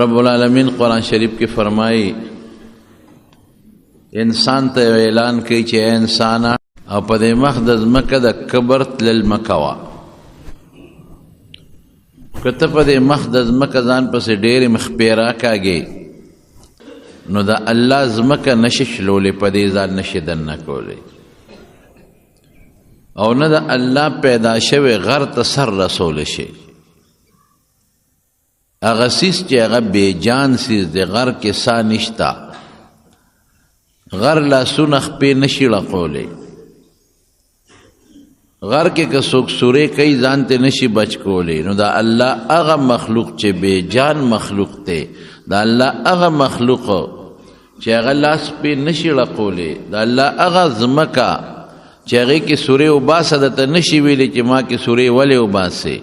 رب العالمین قرآن شریف کی فرمائی انسان ته اعلان کوي چې اے انسان او په دې مخ د ځمکه د کبر تلل مه کوه. که ته په دې مخ د ځمکه ځان پسې ډېرې مخپیرا کاږې نو د الله ځمکه نشي شلولی، په دې ځان نشي دننه کولی، او نه د الله پیدا شوی غر ته سر رسولی شي. هغه سیز چې هغه بې جان سیز دی، غر کې سا نشته، غر لاسونه خپې نشي لقولی. غر کې که څوک سورې کوي ځان ته نشي بچ کولی. نو د الله هغه مخلوق چې بې جان مخلوق دی، د الله هغه مخلوق چې هغه لاس پې نشي لقولی، د الله هغه ځمکه چې هغې کې سورې وباسه درته نشي ویلی چې ما کې سورې ولې وباسې،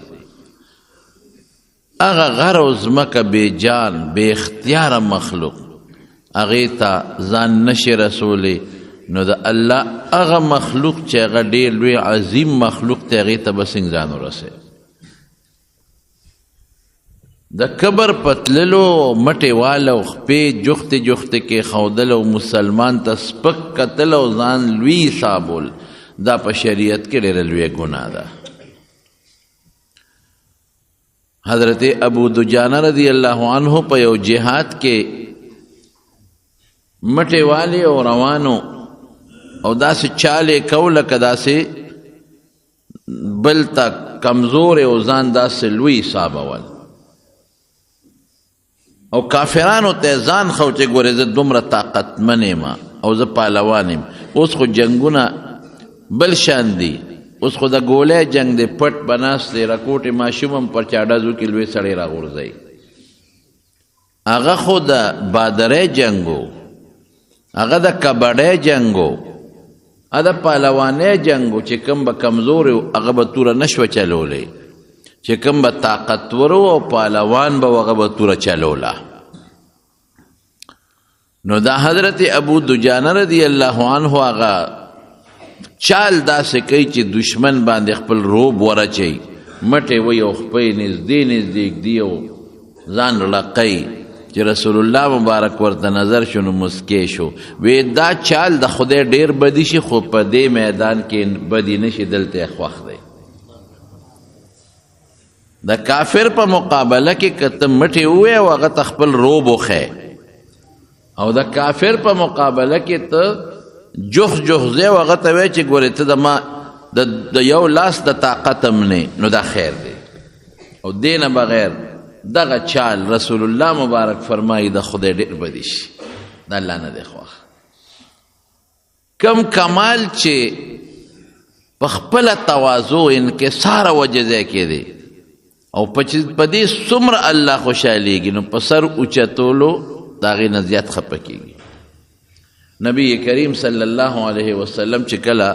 هغه غر او ځمکه بې جان بې اختیاره مخلوق هغې ته ځان نشي رسولی. نو د الله هغه مخلوق چې هغه ډېر لوی عظیم مخلوق دی هغې ته به څنګه ځان ورسوي. د کبر پتللو مټې واله او خپې جختې جختې کېښودل او مسلمان ته سپک کتل او ځان لوی حسابول، دا په شریعت کې ډېره لویه ګناه ده. حضرت ابو دجانه رضی الله عنه په یو جهاد کې مټې والې او روانو او داسې چالې کو لکه داسې بل ته کمزورې او ځان داسې لوی حسابول، او کافرانو ته ځان خو چې ګورې زه دومره طاقتمن یم او زه پهلوان یم. اوس خو جنګونه بل شان دي، اوس خو د ګولۍ جنګ دی، پټ به ناست دی، رکوټې ماشوم هم پر چاډزو کې لوی سړی راغورځوي. هغه خو د بادرۍ جنګ و، هغه د کبډۍ جنګ و، هغه د پهلوانۍ جنګ و. چې کوم به کمزور و هغه به توره نشوه چلولی، چې کوم به طاقتور و او پهلوان به هغه به توره چلوله. نو دا حضرت ابو دجانه رضی الله عنه هغه چال داسې کوي چې دشمن باندې خپل روب ورچوي، مټې وی او خپې نږدې نږدې ږدي او ځان لقوي چې رسول الله مبارک ورته نظر شو نو مسکی شو. وی دا چال د خدای ډېر بدي شي خو په دې میدان کې بدي نشي، دلته خوښ دی. د کافر په مقابله کې که ته مټې ووایې او هغه ته خپل روب وښی، او د کافر په مقابله کې ته جوخ ځای او هغه ته وایې چې ګورې ته د ما د یو لاس د طاقت هم نه، نو دا خیر دی. او دې نه بغیر دغه چال رسول الله مبارک فرمایي د خدای ډېر بدي شي، د الله نه دی خوښ. کم کمال چې په خپله تواضع انکسار او عجزۍ کې دی او په دې څومره الله خوشحالیږي، نو په سر اوچتولو د هغې نه زیات خفه کېږي. نبی کریم صلی الله علیه وسلم چې کله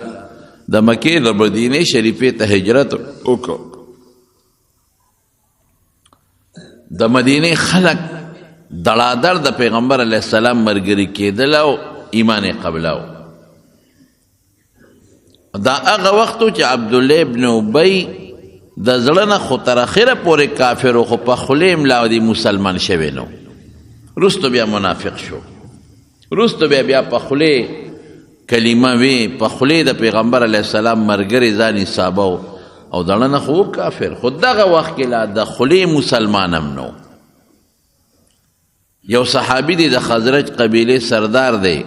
د مکې د مدینې شریفې ته هجرت وکړ، د مدینې خلک دړادر د پیغمبر علیه السلام ملګري کېدل او ایمان یې قبلو. دا هغه وخت و چې عبدالله ابن ابی د زړه نه خو تر اخره پورې کافر و، خو په خولې املا دی مسلمان شوی نو، وروسته بیا منافق شو، وروسته بیا په خولې کلمه وی، په خولې د پیغمبر علیه السلام ملګری ځان حسابو او دړه نه خو کافر. خو دغه وخت کې لا د خولې مسلمان هم نو. یو صحابي دی د خزرج قبیلې سردار دی،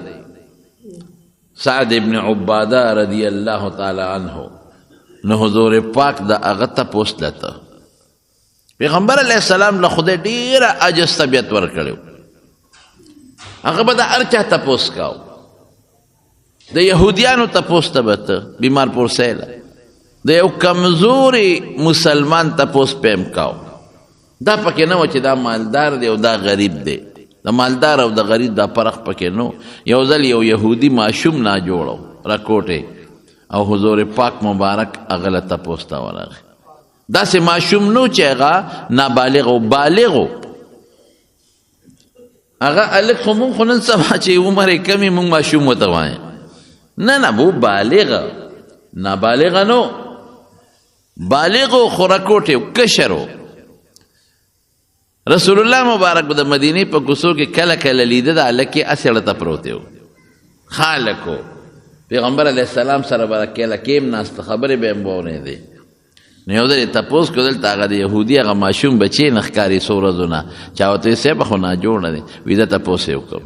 سعد ابن عباده رضی الله تعالی عنه. نو حضور پاک د هغه تپوس لته پیغمبر علیه السلام له خدای ډېره عجز طبیعت ورکړی، هغه به د هر چا تپوس کاو، د یهودیانو تپوس ته به ته بیمار پورسیله، د یو کمزوري مسلمان تپوس پیم کاو. دا پکې نه و چې دا مالدار دی او دا غریب دی، د مالدار او د غریب دا فرق پکې نو. یو ځل یو یهودي ماشوم ناجوړو راکوټې او حضور پاک مبارک هغه له تپوس ته ورغی. داسې ماشوم نو چې هغه نابالغ او بالغ و، هغه هلک خو مونږ خو نن سبا چې عمر یې کم وي مونږ ماشوم ورته وایو، نه بو بالغه نابالغه نو، بالغ و خو راکوټې و کشر و. رسول الله مبارک به د مدینې په کوڅو کې کله کله لیده د هلک یې هسې اړه ته پروت و خالکو پیغمبر علیه السلام سره به کله کېمناسته خبرې به یې واورېدې نو یو ځل یې تپوس کړو دلته هغه د یهودي هغه ماشوم بچی نه ښکاري څو ورځو نه چا ورته ویل صاحبه خو ناجوړه دی وي ده تپوس یې وکړو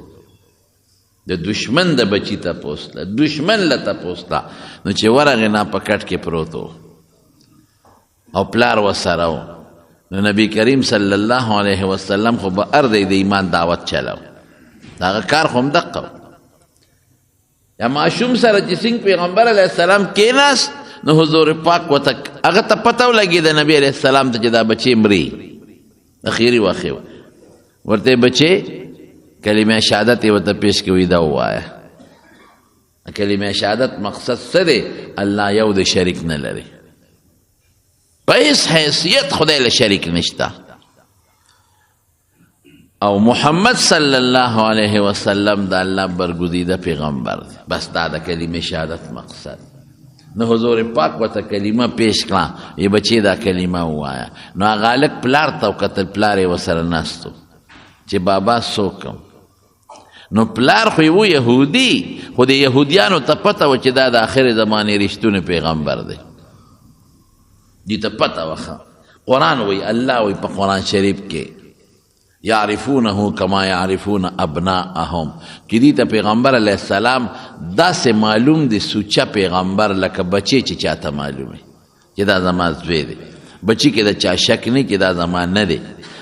د دشمن د بچي تپوس له دشمن له تپوس له نو چې ورغې نه په کټ کې پروت و او پلار ورسره و نو نبی کریم صلی الله علیه وسلم خو به هر دی د ایمان دعوت چلو د هغه کار خو هم دقه یا ماشوم سره چې څنګه پیغمبر علیه السلام کېناست نو حضور پاک ورته هغه ته پته ولګېده نبي علیه السلام ته چې دا بچی مري اخیري واقع ورته بچی کلمه شهادت یې ورته پیش کوي دا ووایه کلمه شهادت مقصد څه دی الله یو د شریک نه لري په هیڅ حیثیت خدای له شریک نشته او محمد صلی الله علیه وسلم د الله برگزیده پیغمبر دی بس دا د کلمه شهادت مقصد نو حضور پاک ورته کلمه پیش کړه یې بچی دا کلمه ووایه نو هغه هلک پلار ته وکتل پلار یې ورسره ناست چې بابا څوک نو پلار خو یو یهودي خو د یهودیانو ته پته وه چې دا د آخر زمانې رښتونی پیغمبر دی دې ته پته وخه قرآن وی الله وی په قرآن شریف کې یعرفونه کما یعرفون ابناءهم چې دې ته پیغمبر علیه السلام داسې معلوم دی سوچه پیغمبر لکه بچی چې چاته معلومه چې دا زما زوی دی بچی کې د چا شک نه چې دا زما نه دی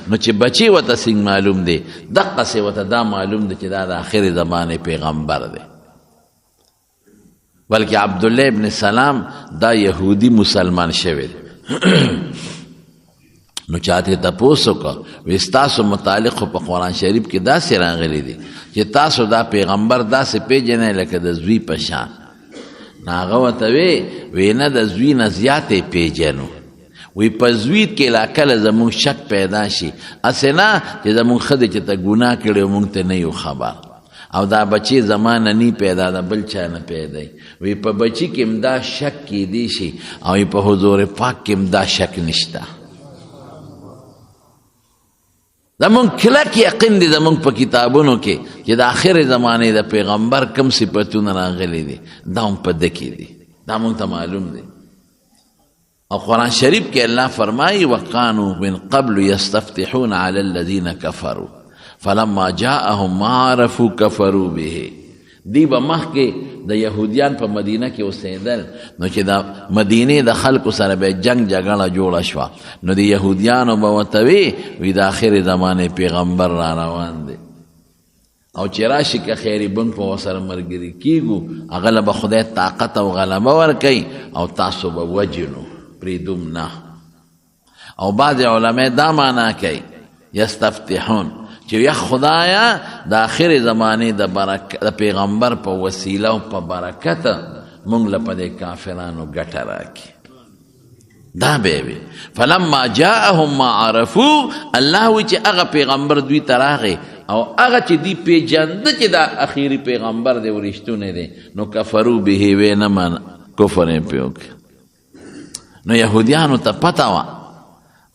نو چې بچی ورته څنګه معلوم دی دقسې ورته دا معلوم دی چې دا د آخر زمانې پیغمبر دی بلکې عبدالله ابن سلام دا یهودي مسلمان شوی دی نو چاته تپوس وکړه وی ستاسو متعلق خو په قرآن شریف کې داسې راغلی دی چې تاسو دا پیغمبر داسې پیژنئ لکه د زوی په شان نو هغه ورته وی نه د زوی نه زیاتې پیژنو وی په زوی کې لا کله زمونږ شک پیدا شي هسې نه چې زمونږ ښځې چې ته ګناه کړې مونږ ته نه یو خبر او دا بچی زمانه نی پیدا دا بل چا نه پیدا وی په بچی کې هم دا شک کیدی شي او په حضور پاک کې هم دا شک نشته زمونږ کلک یقین دی زمونږ په کتابونو کې چې د آخر زمانې د پیغمبر کم صفتونه راغلي دي دا هم په ده کې دي دا مونږ ته معلوم دی او قرآن شریف کې الله فرمایي وقانو من قبل یستفتحون علی الذین کفروا فلما جاءهم ما عرفوا كفروا به دی به مخکې د یهودیان په مدینه کې اوسېدل نو چې د مدینې د خلکو سره به جنگ جګړه جوړه شوه نو د یهودیانو به ورته وی د آخر زمانې پیغمبر را روان دی او چې راشي که خیري بن په ورسره ملګري کېږو هغه له به خدای طاقت او غلبه ورکوي او تاسو به وجنو پرېږدوم نه او بعضې علما دا معنا کوي یستفتحون چې یا خدایا د آخر زمانې د پیغمبر په وسیله او په برکت مونږ له په دې کافرانو ګټه راکړي دا به وي فلما جاءهم ما عرفوا الله وی چې هغه پیغمبر دوی ته راغی او هغه چې دوی پیژنده چې دا اخیری پیغمبر دی او رښتونی دی نو کفرو به وی نه من کفر یې پې وکړ نو یهودیانو ته پته وه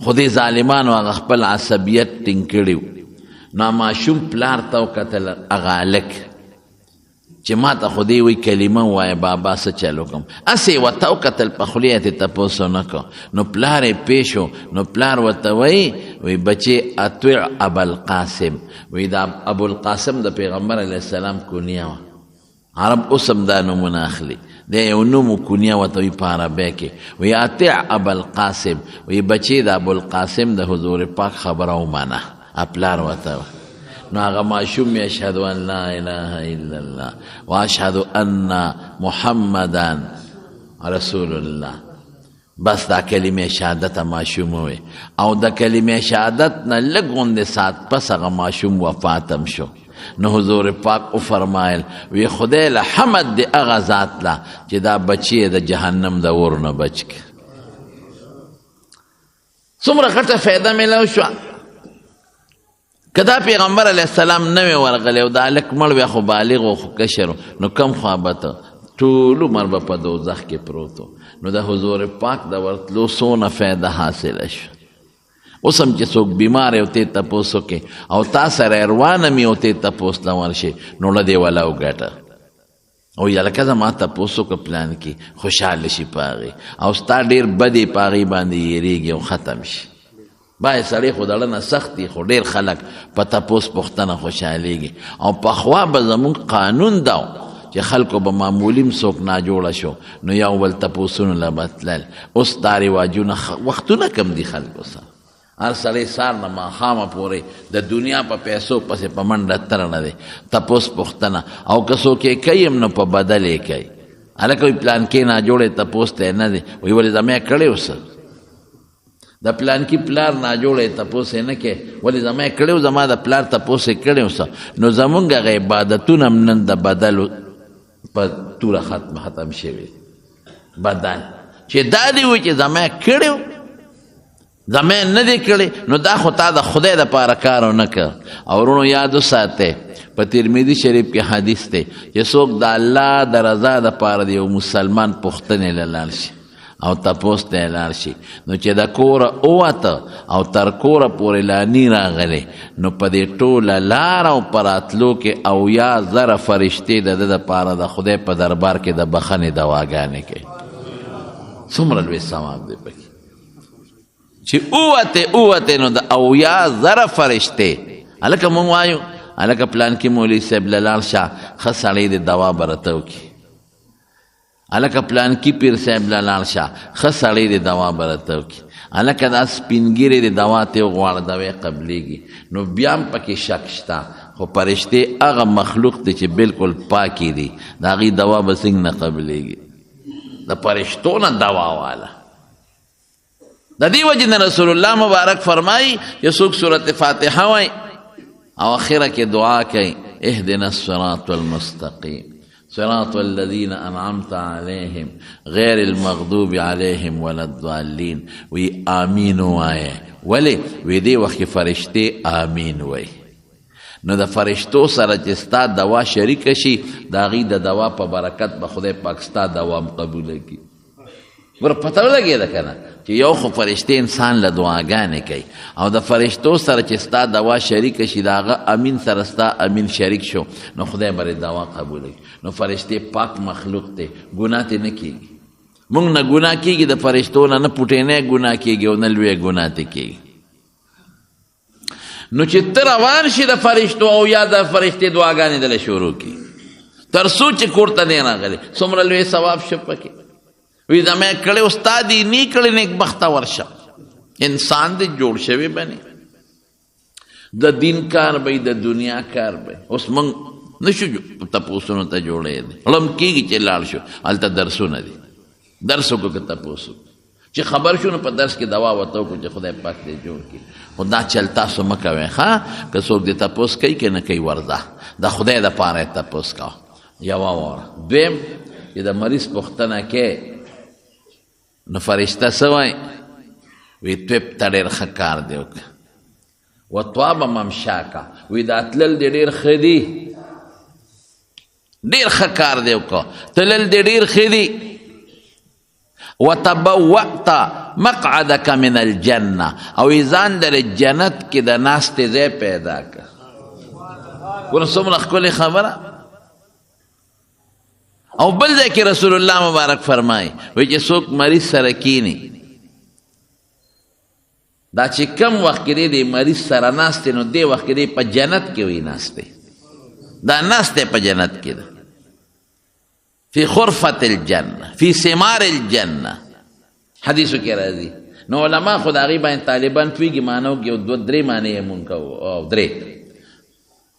خو دې ظالمانو هغه خپل عصبیت ټینګ کړي نو ماشوم پلار ته وکتل هغه هلک چې ما ته خو دې وی کلمه ووایه بابا څه چل وکړم هسې ورته وکتل په خولې یې ترې تپوس ونه کړه نو پلار یې پیش و نو پلار ورته وی بچې اطیع ابوالقاسم وی دا ابوالقاسم د پیغمبر علیه السلام کنیه وه عرب اوس هم دا نومونه اخلي د یو نوم و کنیه ورته وي په عربی کې وی اطیع ابوالقاسم وی بچې د ابوالقاسم د حضور پاک خبره ومنه پلار ورته نو هغه ماشوم یشهد ان لا اله الا الله واشهد ان محمدا رسول الله بس دا کلمه شهادت ماشوم وي او د کلمه شهادت نه لږ غوندې ساعت پس هغه ماشوم وفاتم شو نو حضور پاک او فرمایل وی خدای له حمد د هغه ذات له چې دا بچی د جهنم د اور نه بچ کړي څومره غټه فایده میلاو شوه که دا پیغمبر علیه السلام نوی ورغلی او دا هلک مړ بیا خو بالغ و خو کشر نو کم خوا به ته ټول عمر به په دوزخ کې پروت نو د حضور پاک د ورتلو څونه فایده حاصله شوه اوس هم چې څوک بیمار او ته تپوس وکړي او تا سره روانه مې او ته تپوس ته ورشي نو له دې ولا وګټه او یا لکه زما تپوس وکړه پلان کې خوشحاله شي په هغې او ستا ډېر بدې په هغې باندې یېرېږي او ختم شي باید سړی خو دړه نه سخت دي خو ډېر خلک په تپوس پوښتنه خوشحالېږي او پخوا به زمونږ قانون دا چې خلکو به معمولي م څوک ناجوړه شو نو یو بل تپوسونو له به تلل اوس دا رواجونه وختونه کم دي خلکو سره هر سړی سار نه ماښامه پورې د دنیا په پیسو پسې په منډه ترنه دی تپوس پوښتنه او که څوک یې کوي هم نو په بدل یې کوي هلکه وایي پلان کې ناجوړی تپوس ته نه دی وایي ولې زما یې کړی اوسه د پلان کې پلار ناجوړی تپوس یې نه کوي ولې زما یې کړی زما د پلار تپوس یې کړی اوسه نو زمونږ هغه عبادتونه هم نن د بدلو په توره ختم شوي بدل چې دا دی وایي چې زما یې کړی زما نه دی کړی نو دا خو تا د خدای دپاره کار ونه کړ او ورونو یاد وساتئ په ترمذي شریف کې حدیث دی چې څوک د الله د رضا دپاره د یو مسلمان پوښتنې له لاړ شي او تپوس ته یې لاړ شي نو چې د کوره ووته او تر کوره پورې لا نی راغلی نو په دې ټوله لاره او په راتلو کې 80,000 فرشتې د ده دپاره د خدای په دربار کې د بخښنې دواګانې کوي څومره لوی ثواب دی پکې چې اوته نو د 80,000 فرشتې هلکه مونږ وایو هلکه پلان کې مولوي صاحب له لاړ شه ښه سړی د دوا به راته وکړي هلکه پلان کې پیر صاحب له لاړ شه ښه سړی د دوا به راته وکړي هلکه دا سپینګیرې د دوا ته وغواړه دوی قبلیږي نو بیا هم پکې شک شته خو فرشتې هغه مخلوق دی چې بلکل پاکې دي د هغې دوا به څنګه نه قبلیږي د فرشتو نه دوا واله د دې وجې نه رسول الله مبارک فرمایي چې څوک صورت فاتحه وایي او اخره کې دعا کوي اهدنا الصراط المستقیم صراط الذين انعمت عليهم غير المغضوب عليهم ولا الضالين وی آمین وایه ولی وی دې وخت کې فرشتې آمین وایي نو د فرشتو سره چې ستا دوا شریکه شي د هغې د دوا په برکت به خدای پاک ستا دوا هم قبوله کړي ور پته ولګېده که نه چې یو خو فرشتې انسان له دعاګانې کوي او د فرشتو سره چې ستا دوا شریکه شي د هغه امین سره ستا امین شریک شو نو خدای به دوا قبوله کړي نو فرشتې پاک مخلوق دی ګناه ترې نه کېږي موږ نه ګناه کېږي د فرشتو نه نه پوټینی ګناه کېږي او نه لویه ګناه ترې کېږي نو چې ته روان شي د فرشتو او یا د فرشتې دعاګانې دله شروع کړي تر څو چې کور ته نه راغلی څومره لوی ثواب شو پکې وی زما یې کړی ستا دي نی کړی نیکبخته ورشه انسان دې جوړ شوی بنې د دین کار به د دنیا کار به اوس موږ نشو تپوسونو ته جوړی دی علم کېږي چې لاړ شو هلته درسونه دي درس وکړو که تپوس چې خبر شو نو په درس کې دوا ورته وکړو چې خدای پاک دې جوړ کړي خو دا چل تاسو مه کوئ ښه که څوک دې تپوس کوي که نه کوي ورځه د خدای دپاره یې تپوس کوه یوه واوره دویم چې د مریض پوښتنه کې نو فرشته څه وایي وی طبته ډېر ښه کار دی وکړه وطواب ممشاکه وی دا تلل دې ډېر ښه دي ډېر ښه کار دی وکړه تلل دې ډېر ښه دي وتبوأت مقعدک من الجنه او ځان در جنت کې د ناستې ځای پیدا کړه ګوره څومره ښکلې خبره او بل ځای کې رسول الله مبارک فرمایي وایي چې څوک مریض سره کینی دا چې کم وخت کې دی د مریض سره ناست دی نو دې وخت کې دی په جنت کې وي ناست دی دا ناست دی په جنت کې ده فی غرفة الجنه فی ثمار الجنه حدیثو کې راځي نو علما خو د هغې باندې طالبان پوهېږي معنو کې یو دوه درې معنې یې مونږ کوو او درې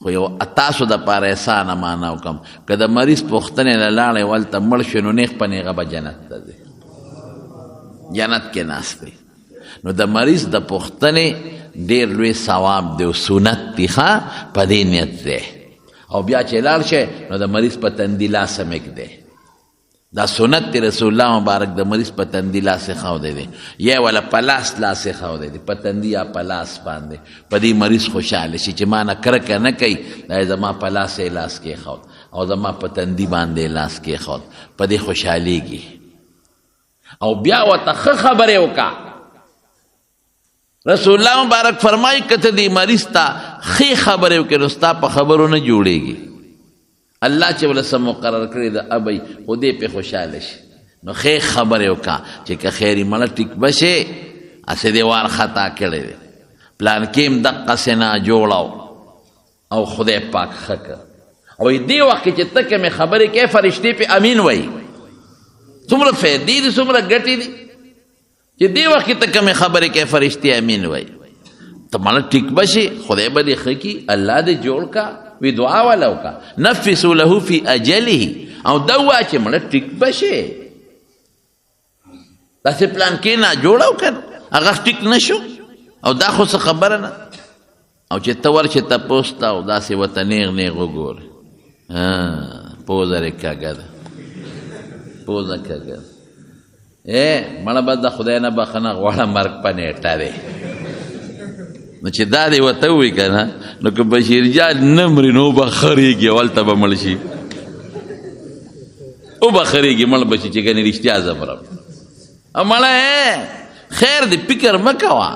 خو یو تاسو دپاره اسانه معنا وکړم که د مریض پوښتنې له لاړې ولته مړ شو نو نیغ په نیغه به جنت ته ځي جنت کې ناست دی نو د مریض د پوښتنې ډېر لوی ثواب دی او سنت دی ښه په دې نیت دی او بیا چې لاړ شي نو د مریض په تندي لاس هم دی دا سنت دی رسول الله مبارک د مریض په تندي لاس ایښودی دی یا ولا په لاس ایښودی دی په تندي یا په لاس باندې په دې مریض خوشحاله شي چې ما نه کرکه نه کوي دا زما په لاس یې لاس کېښود او زما په تندي باندې لاس کېښود په دې خوشحالېږي او بیا ورته ښه خبرې وکړه رسول الله مبارک فرمایي که ته دې مریض ته ښې خبرې وکړې نو ستا په خبرو نه جوړېږي. الله چې ول څه مقرر کړی د ابي خو دې پې خوشحاله شي نو ښې خبرې وکړه چې که خیري مړه ټیک به شي هسې دې وار خطا کړی دی پلان کې هم دقسې نه جوړو او خدای پاک ښه کړ. او دې وخت کې چې ته کومې خبرې کوې فرشتې پې امین وایي. څومره فایدې دي څومره ګټې دي چې دې وخت کې ته کومې خبرې کوې فرشتې امین وایي. ته مړه ټیک به شي خدای به دې ښه کړي الله دې جوړ کا وی دعا ولا وکړه نفسوا له فی اجله او دا ووایه چې مړه ټیک به شي. داسې پلان کې نه جوړه وکړه هغه ټیک نه شو او دا خو څه خبره نه او چې ته ورشې تپوس ته او داسې ورته نیغ نیغ وګورې پوزه رې کږه ده پوزه کږه ده مړه به د خدای نه بخښنه غواړه مرګ په نیټه دی. نو چې دا دې ورته ووایي که نه نو که بشیر جان نه مري نو به خرېږي هلته به مړ شي وبه خرېږي مړ به شي چې ګنې رښتیا زه مرم. مړه خیر دې فکر مه کوه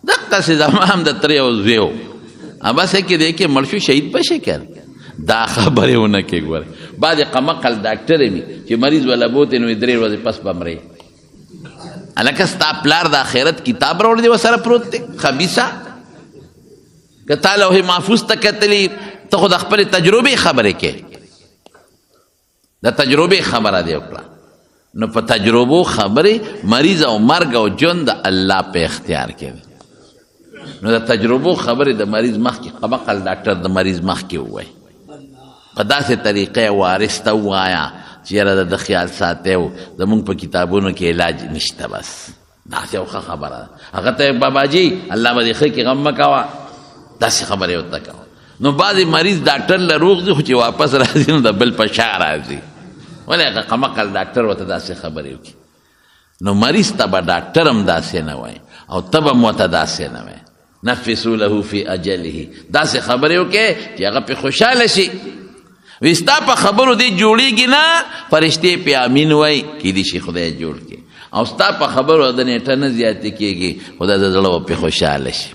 دقسې زما هم د ترې او زوی و بس کې دی کې مړ شو شهید به شي که دا خبرې ونه کې ګوره بعضې قمقل ډاکټر وي چې مریض وله بوتې نو 3 ورځې پس به مرې. هلکه ستا پلار د آخرت کتاب راوړی دی ورسره پروت دی خبیثه که تا لوح محفوظ ته کتلي ته خو د خپلې تجربې خبرې کې د تجربې خبره دی وکړه نو په تجربو خبرې مریض او مرګ او ژوند د الله په اختیار کې دی. نو د تجربو خبرې د مریض مخکې قمقل ډاکټر د مریض مخکې ووایي په داسې طریقې وارث ته ووایه چې یاره د خیال ساتئ و زمونږ په کتابونو کې علاج نشته بس داسې یو ښه خبره ده هغه ته باباجي الله به دې ښه کړي غم مه کوه داسې خبرې ورته کوه. نو بعضې مریض ډاکټر له روغ ځي خو چې واپس راځي نو د بل په شا راځي ولې هغه قمقل ډاکټر ورته داسې خبرې وکړي. نو مریض ته به ډاکټر هم داسې نه وایي او ته به هم ورته داسې نه وایي نفسوا له فی اجله داسې خبرې وکړې چې هغه پې خوشحاله شي. وی ستا په خبرو دې جوړېږي نه فرشتې پې امین وایي کیدای شي خدای جوړ کړي او ستا په خبرو د نیټه نه زیاتې کېږي خدای د زړه به پې خوشحاله شي.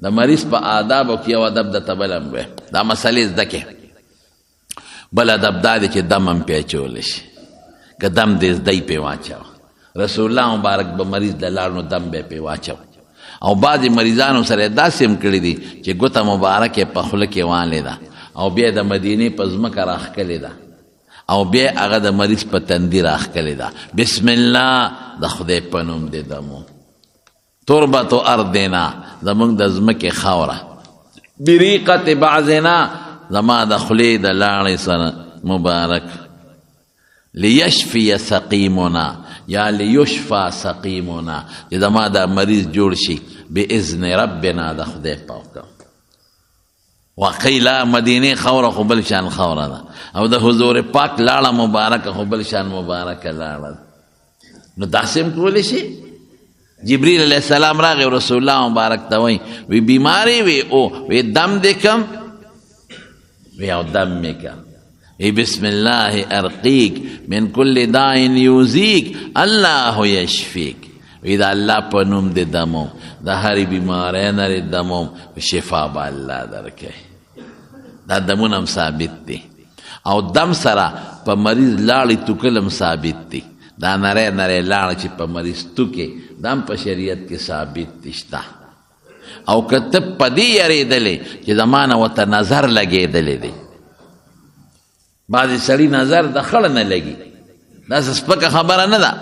د مریض په آدابو کې یو ادب درته بل هم وی دا مسلې زده کړې. بل ادب دا دی چې دم هم پې اچولی شي که دم دې زدی پې واچوه. رسول الله مبارک به مریض له لاړ نو دم به پې واچوه او بعضې مریضانو سره یې داسې هم کړي دي چې ګوته مبارکې په خوله کې وانلې ده او بیا د مدینې په ځمکه راښکلې ده او بیا هغه د مریض په تندي راښکلې ده بسم الله د خدای په نوم دې دمو تربت ارضنا زمونږ د ځمکې خاوره بریقت بعضنا زما د خولې د لاړې سره مبارک لیشفی سقیمنا یا لیشفا سقیمنا چې زما دا مریض جوړ شي باذن ربنا د خدای پاک. وقیلا مدینه خوره خو بل شان خوره ده او د حضور پاک لاړه مبارکه خو بل شان مبارکه لاړه. نو داسې هم کولی شي. جبریل علیه السلام راغی رسول الله مبارک ته وایي وی بیماری وی او وی دم دې کم وی او دم مې کم وی بسم الله ارقیک من کل داء یوزیک الله یشفیک وی دا الله په نوم دې دموم د هرې بیمارۍ نه دې دموم شفا به الله درکوي. دا دمونه هم ثابت دي او دم سره په مریض لاړې توکل هم ثابت دي. دا نری نری لاړه چې په مریض توکې دا هم په شریعت کې ثابت دي شته. او که ته په دې یارېدلې چې زما نه ورته نظر لګېدلی دی بعضې سړي نظر د خړه نه لګي داسې سپکه خبره نه ده.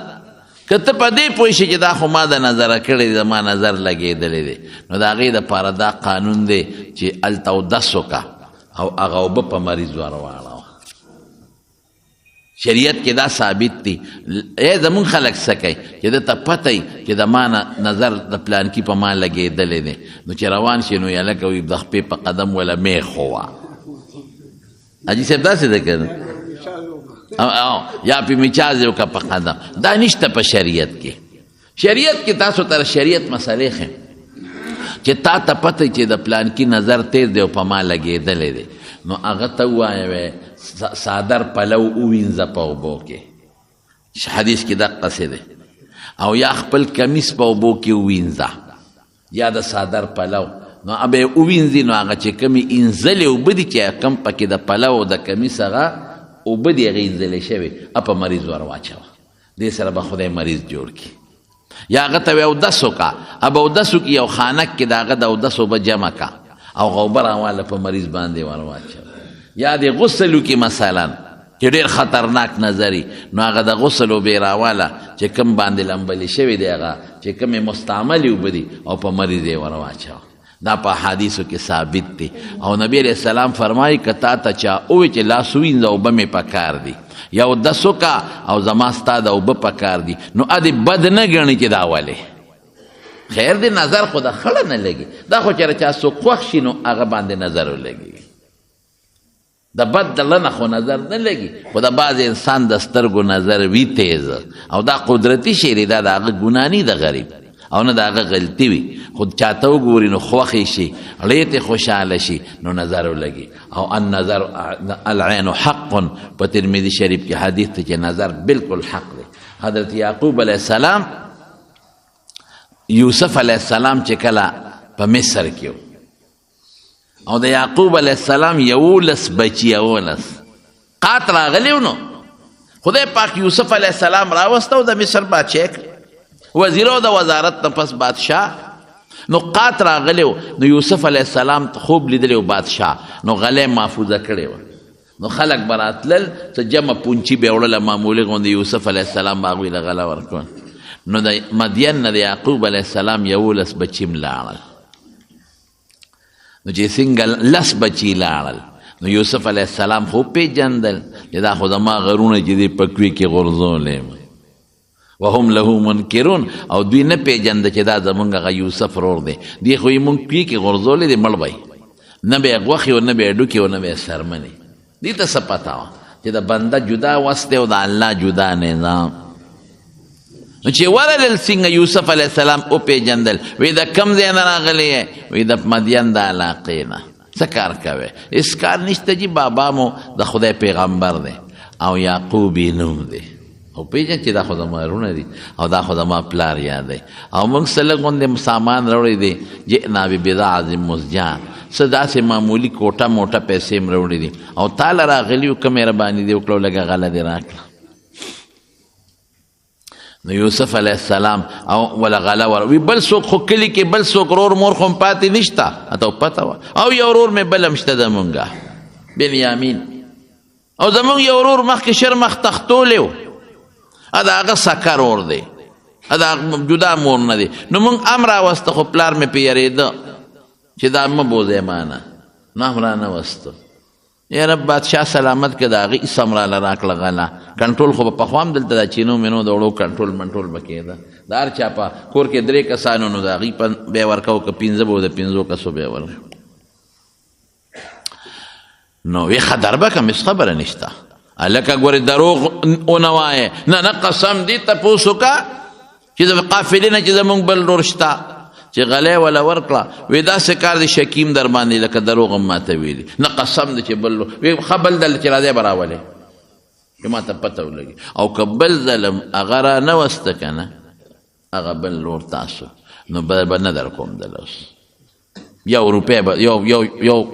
که ته په دې پوه شي چې دا خو ما د نظره کړی زما نظر لګېدلی دی نو د هغې دپاره دا قانون دی چې هلته اودس وکړه او هغه اوبه په مریض ورواړوه. شریعت کې دا ثابت دی. زمونږ خلک څه کوي چې ده ته پته وي چې د ما نظر د پلانکي په ما لګېدلی دی نو چې روان شي نو یلکه وي د خپې په قدم وله میخ ووه. حاجي صاحب داسې ده که نه یا پې مچاز یې وکړه په قدم دا نشته په شریعت کې. شریعت کې تاسو ته شریعت مسلې ښیم چې تا ته پته چې د پلانکي نظر تیز دی او په ما لګېدلی دی نو هغه ته ووایه صادر پلو ووینځه په اوبو کې حدیث کې دقسې دی او یا خپل کمیس په اوبو کې ووینځه یا د صادر پلو نو ابه ووینځي نو هغه چې کمې انځلې اوبه دي چې کم پکې د پلو د کمیس هغه اوبه دي هغې انځلې شوې په مریض ور واچوه دې سره به خدای مریض جوړ کړي یا هغه ته اودس وکړه اب اودس وکړي یو خانک کې د هغه د اودس اوبه جمع کړه او غوبه راواله په مریض باندې ور واچوه یا د غسل وکړي مثلا چې ډېر خطرناک نظري نو هغه د غسل اوبې راواله چې کم باندې لمبلې شوې دی هغه چې کمې مستعملې اوبه دي او په مریض یې ور واچوه دا په حدیثو کې ثابت دی او نبی علیہ السلام فرمایي که تا ته چا ووایي چې لاس ووینځه اوبه مې پکار دي یا اودس وکړه او زما ستا د اوبه پکار دي نو ادې بد نه ګڼي چې دا ولې خیر دی نظر خو د خړه نه لګي دا خو چېرې چا څوک خوښ شي نو هغه باندې نظر ولګي د بد د لنه خو نظر نه لګي خو د بعض انسان د سترګو نظر وي تیز او دا قدرتي شی دی دا د هغه ګناه نه د غریب او نه د هغه غلطي وي خو چاته وګوري نو خوښې شي ړیتې خوشحاله شي نو نظر ولګي او النظر العین حق په ترمذي شریف کې حدیث ته چې نظر بالکل حق دی حضرت یعقوب علیه السلام یوسف علیه السلام چې کله په مصر کې او د یعقوب علیه السلام 11 بچي 11 قات راغلی نو خدای پاک یوسف علیه السلام راوسته او د مصر بادشاه وزیر او د وزارت نه پس بادشاه نو قات راغلی نو یوسف علیه السلام خوب لیدلی و بادشاه نو غلی محفوظه کړې وه نو خلک به راتلل څه جمع پونچي به یې وړله معمولي غوندې یوسف علیه السلام به هغوی له غله ورکول نو د مدین نه د یعقوب علیه السلام 11 بچي م لاړل نو چې څنګه 10 بچي لاړل نو یوسف علیه السلام خو پیژندل چې دا خو زما غرونه چې دي په کوي کې غورځولی وهم له منکرون او دوی نه پیژنده چې دا زمونږ هغه یوسف ورور دی دوی خو یې مونږ کوي کې غورځولی دی مړ به نه به یې غوښې و نه به یې ډوکې و نه به یې څرمنې دې ته څه پته وه چې د بنده جدا وس دی او د الله جدا نظام نو چې ورلل څنګه یوسف علیه السلام وپېژندل وی د کوم ځای نه راغلی یې وی د مدین د علاقې نه څه کار کوې هېڅ کار نشته جي بابا مو د خدای پیغمبر دی او یعقوب یې نوم دی او پیژن چې دا خو زما رونه دي او دا خو زما پلار یاد دی او موږ څه لږ غوندې سامان راوړی دی جئنا ببضاعة مزجاة څه داسې معمولي کوټه موټه پیسې م راوړي دي او تاله راغلي وو که مهرباني دې وکړه لږه غله دې راکړه نو یوسف علیه السلام او ولا غله وی بل څوک خو کلي کې بل څوک رور مور خو پاتې نشته اته پته وه او یو ورور مې بل هم شته زمونږه بنیامین او زمونږ یو ورور مخکې شر مخ تختولی و دا هغه سکر اور دی دا جدا مور نه دی نو مونږ ام راوسته خو پلار مې پې یارېده چې دا مه بوځئ مانه نه هم رانه وسته یا رب بادشاه سلامت که د هغې اسم راله راکړه غله کنټرول خو به پخوا هم دلته دا چینو مینو د وړو کنټرول منټرول به کېده د هر چا په کور کې 3 کسانو نو د هغې بیا ورکوو که 15 به و د 15 کسو بیا ورکوو نو وی خطر به کم هېڅ خبره نشته هلکه ګورې دروغ ونه وایې نه نه قسم دې تپوس وکړه چې د قافلې نه چې زمونږ بل ورور شته چې غلی وله ورکړه وی داسې کار دی شکیم در باندې لکه دروغ هم ماته ویلي نه قسم دی چې بل وی ښه بل ځل چې راځی به راولې چې ما ته پته ولګي او که بل ځلم هغه را نه وسته که نه هغه بل لور تاسو نو به نه در کوم دله اوس 1 روپۍ به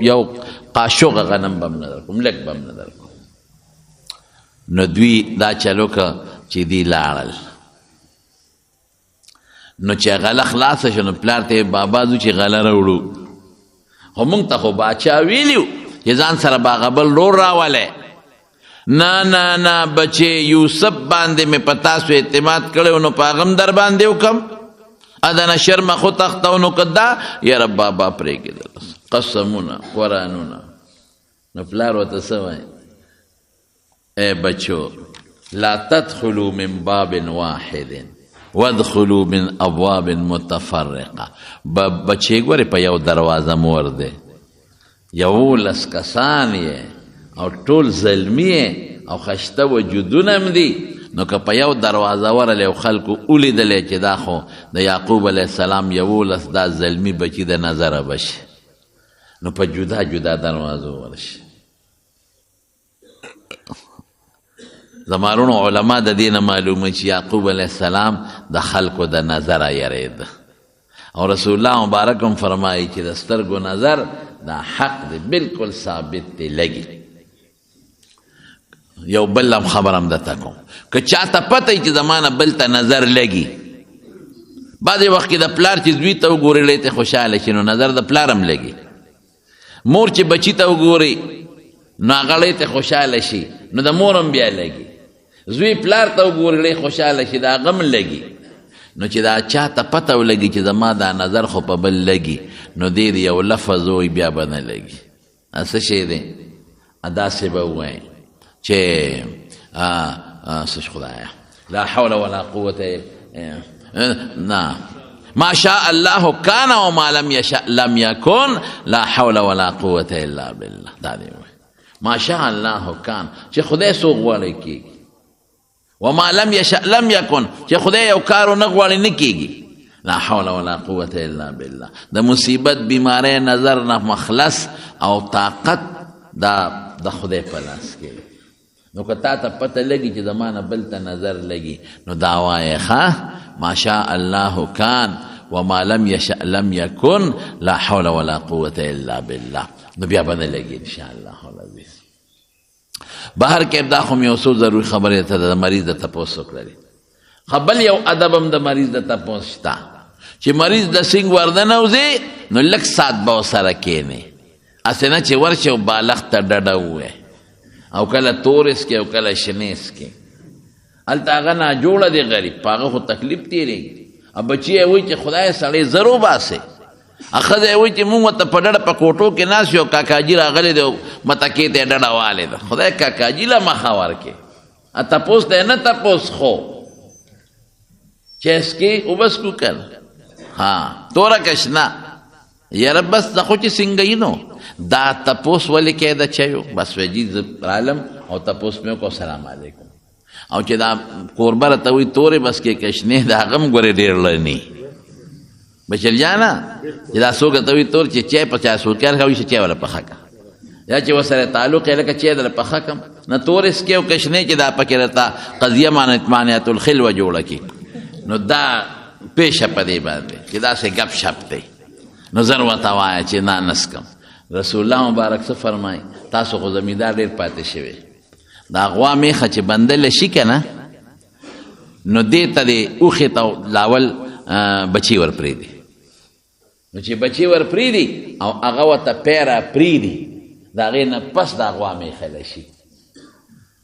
یو قاشق غنم به هم نه در کوم لږ به هم نه در کوم نو دوی دا چلو که چې دی لاړل نو چې غله خلاصه شو نو پلار ته بابا ځو چې غله راوړو خو موږ ته خو باچا ویلي چې ځان سره به هغه بل ورور راولی نه نه نه بچې یوسف باندې مې په تاسو اعتماد کړی نو په هغه هم در باندې وکړم ادنه شرمه خو تختو نو که دا یاره بابا پرېږدل قسمونه قرآنونه نو پلار ورته څه وایي اے بچو لا تدخلوا من باب واحد وادخلوا من ابواب متفرقه بچې ګورې په یو دروازه مور دی 11 کسان یې او ټول زلمي او خشته وجودونه هم دي نو که په یو دروازه ورلی او خلکو ولیدلی چې دا خو د یعقوب علیه السلام 11 دا زلمي بچي د نظره بشي نو په جدا جدا دروازو ورشي زمارونو علما د دې نه معلومه چې یعقوب علیه السلام د خلکو د نظره یرید او رسول الله مبارک هم فرمایي چې د سترګو نظر دا حق دی بالکل ثابت دی لګي. یو بل هم خبر هم درته کوم که چاته پته چې زما نه بل ته نظر لګي بعضې وخت کې د پلار چې زوی ته وګوري لی ته خوشحاله شي نو نظر د پلار هم لګي. مور چې بچي ته وګوري نو هغه لی ته خوشحاله شي نو د مور هم بیا لګي. زوی پلار ته وګوري لی خوشحاله شي د هغه هم لګي. نو چې دا چاته پته ولګي چې زما دا نظر خو په بل لګي نو دې یو لفظ وایي بیا به نه لګي. څه شی دی داسې به ووایي چې څه خدایه لا حول ولا قوة نه ما شاء الله کان وما لم یشاء لم یکن لا حول ولا قوة الا بالله. دا دی وایي ما شاء الله کان چې خدای څوک غواړي کېږي وما لم یشاء لم یکن چې خدای یو کارو نه غواړي نه کېږي. لا حول ولا قوة الا بالله. د مصیبت بیماری نظر نه مخلص او طاقت دا د خدای په لاس کې. نو که تا ته پته لګي چې زما نه بل ته نظر لګي نو دا وایې ښه ما شاء الله کان وما لم یشاء لم یکن لا حول ولا قوة الا بالله. نو بیا به نه لګي انشاءالله العزیز. بهر کې دا خو مې یو څو ضروري خبرې ته د مریض د تپوس وکړلې. بل یو ادب هم د مریض د تپوس شته چې مریض د سینګ وردنوځي نو لږ ساعت به ورسره کښېنې هسې نه چې ورشي او بالغ ته ډډه ووایي او کله تورس کې او کله شنیس کې هلته هغه ناجوړه دی غریب په هغه خو تکلیف تېرېږي. او بچي یې وایي چې خدای سړی زر وباسئ. ښځه یې وایي چې مونږ ورته په ډډه په کوټو کې ناست یو کاکاجي راغلی دی او متکې ته یې ډډه والې ده. خدای کاکاجي له مخه ورکړې تپوس دی نه تپوس خو چې اسکې اوبس کو کر توره کشنا یاره بس د خو چې څنګه نو دا تپوس ولې کې د چایو بس وجي زه رالم او تپوس مې وکړو سلام علیکم. او چې دا کوربه راته وایي تورې بس کې کشنې د هغه هم ګورې ډېر لرني بچل جانا چې دا څوک ته وایي تور چې چای په چا سوکیار کوي چې چای وله پخه که یا چې ورسره تعلق یې لکه چای دله پخه کم نه تورې سکې او کشنې چې دا پکې راته قضیه مانعة الخلوه جوړه کړي نو دا پیشه په دې باندې چې داسې ګپ شپ دی نو زر ورته وایه چې نه نسکم. رسول الله مبارک څه فرمایي تاسو خو زمیندار ډېر پاتې شوی دا غوا میخه چې بندله شي که نه نو دې ته د اوښې ته لاول بچي ور پرېږدي. نو چې بچي ور پرېږدي او هغه ورته پیره پرېږدي د هغې نه پس دا غوا میخلی شي